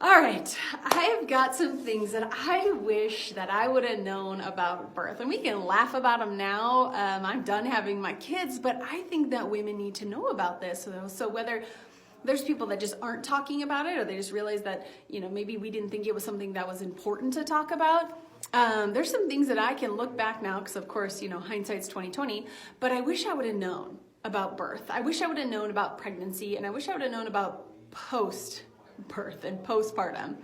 All right, I have got some things that I wish that I would have known about birth. And we can laugh about them now. I'm done having my kids, but I think that women need to know about this. So whether there's people that just aren't talking about it, or they just realize that, maybe we didn't think it was something that was important to talk about. There's some things that I can look back now, because of course, hindsight's 2020, but I wish I would have known about birth. I wish I would have known about pregnancy, and I wish I would have known about post-birth and postpartum.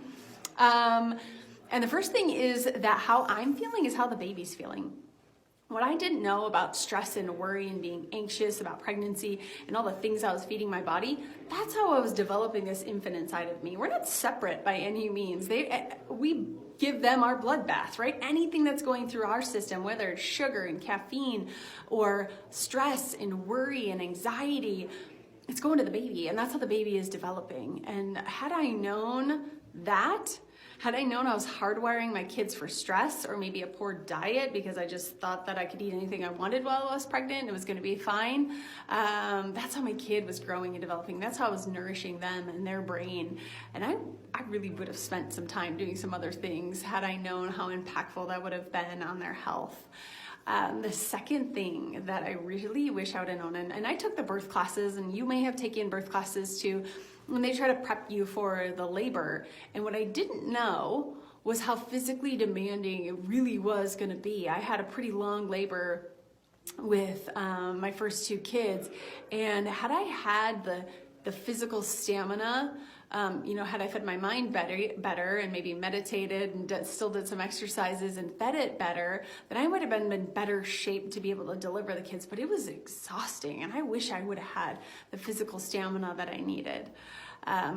And the first thing is that how I'm feeling is how the baby's feeling. What I didn't know about stress and worry and being anxious about pregnancy and all the things I was feeding my body, that's how I was developing this infant inside of me. We're not separate by any means. We give them our bloodbath, right? Anything that's going through our system, whether it's sugar and caffeine or stress and worry and anxiety, it's going to the baby, and that's how the baby is developing. And had I known I was hardwiring my kids for stress or maybe a poor diet because I just thought that I could eat anything I wanted while I was pregnant, it was going to be fine. That's how my kid was growing and developing. That's how I was nourishing them and their brain. And I really would have spent some time doing some other things had I known how impactful that would have been on their health. The second thing that I really wish I would have known, and I took the birth classes, and you may have taken birth classes too, when they try to prep you for the labor. And what I didn't know was how physically demanding it really was going to be. I had a pretty long labor with my first two kids, and had I had the physical stamina, had I fed my mind better and maybe meditated and still did some exercises and fed it better, then I would have been in better shape to be able to deliver the kids. But it was exhausting, and I wish I would have had the physical stamina that I needed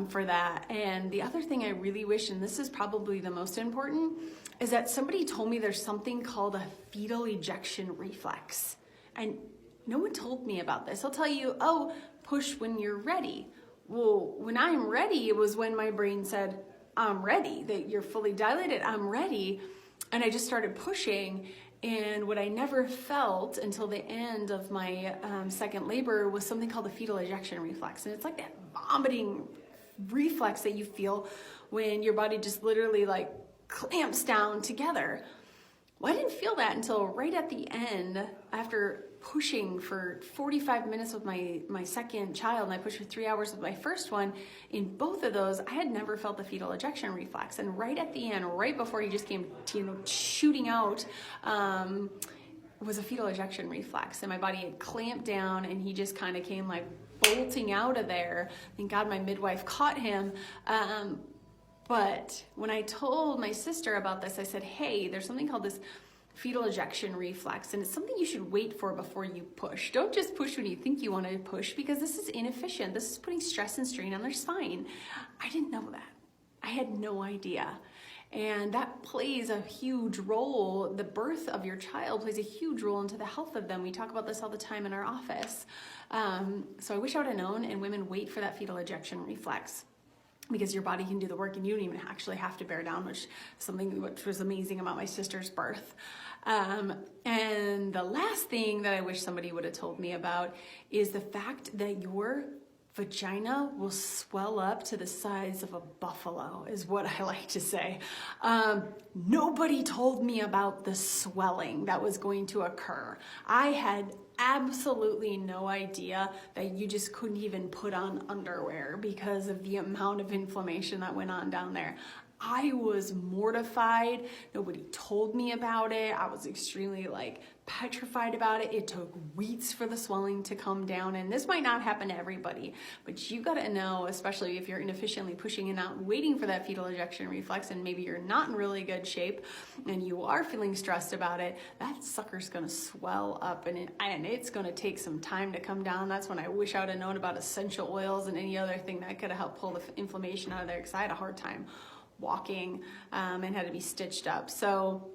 for that. And the other thing I really wish, and this is probably the most important, is that somebody told me there's something called a fetal ejection reflex. And no one told me about this. They'll tell you, push when you're ready. Well, when I'm ready, it was when my brain said, I'm ready, that you're fully dilated, I'm ready. And I just started pushing. And what I never felt until the end of my second labor was something called the fetal ejection reflex. And it's like that vomiting reflex that you feel when your body just literally clamps down together. Well, I didn't feel that until right at the end, after pushing for 45 minutes with my second child, and I pushed for 3 hours with my first one. In both of those, I had never felt the fetal ejection reflex. And right at the end, right before he just came shooting out, was a fetal ejection reflex. And my body had clamped down, and he just kind of came bolting out of there. Thank God my midwife caught him. But when I told my sister about this, I said, hey, there's something called this fetal ejection reflex, and it's something you should wait for before you push. Don't just push when you think you want to push, because this is inefficient. This is putting stress and strain on their spine. I didn't know that. I had no idea. And that plays a huge role. The birth of your child plays a huge role into the health of them. We talk about this all the time in our office. So I wish I would have known, and women wait for that fetal ejection reflex, because your body can do the work and you don't even actually have to bear down, which was amazing about my sister's birth. And the last thing that I wish somebody would have told me about is the fact that your vagina will swell up to the size of a buffalo, is what I like to say. Nobody told me about the swelling that was going to occur. I had absolutely no idea that you just couldn't even put on underwear because of the amount of inflammation that went on down there. I was mortified. Nobody told me about it. I was extremely petrified about it. It took weeks for the swelling to come down, and this might not happen to everybody, but you got to know, especially if you're inefficiently pushing it out and waiting for that fetal ejection reflex, and maybe you're not in really good shape and you are feeling stressed about it, that sucker's going to swell up, and it's going to take some time to come down. That's when I wish I would have known about essential oils and any other thing that could have helped pull the inflammation out of there, because I had a hard time walking and had to be stitched up. So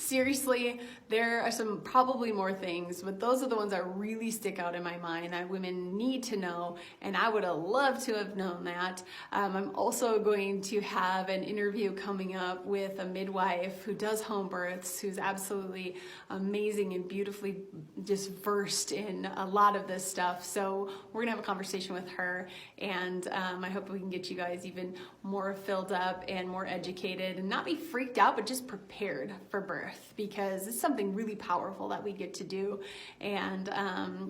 Seriously, there are some probably more things, but those are the ones that really stick out in my mind that women need to know, and I would have loved to have known that. I'm also going to have an interview coming up with a midwife who does home births, who's absolutely amazing and beautifully just versed in a lot of this stuff. So we're gonna have a conversation with her, and I hope we can get you guys even more filled up and more educated and not be freaked out, but just prepared for birth, because it's something really powerful that we get to do, and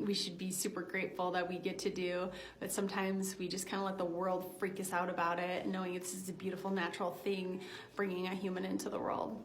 we should be super grateful that we get to do. But sometimes we just kind of let the world freak us out about it, knowing it's just a beautiful natural thing bringing a human into the world.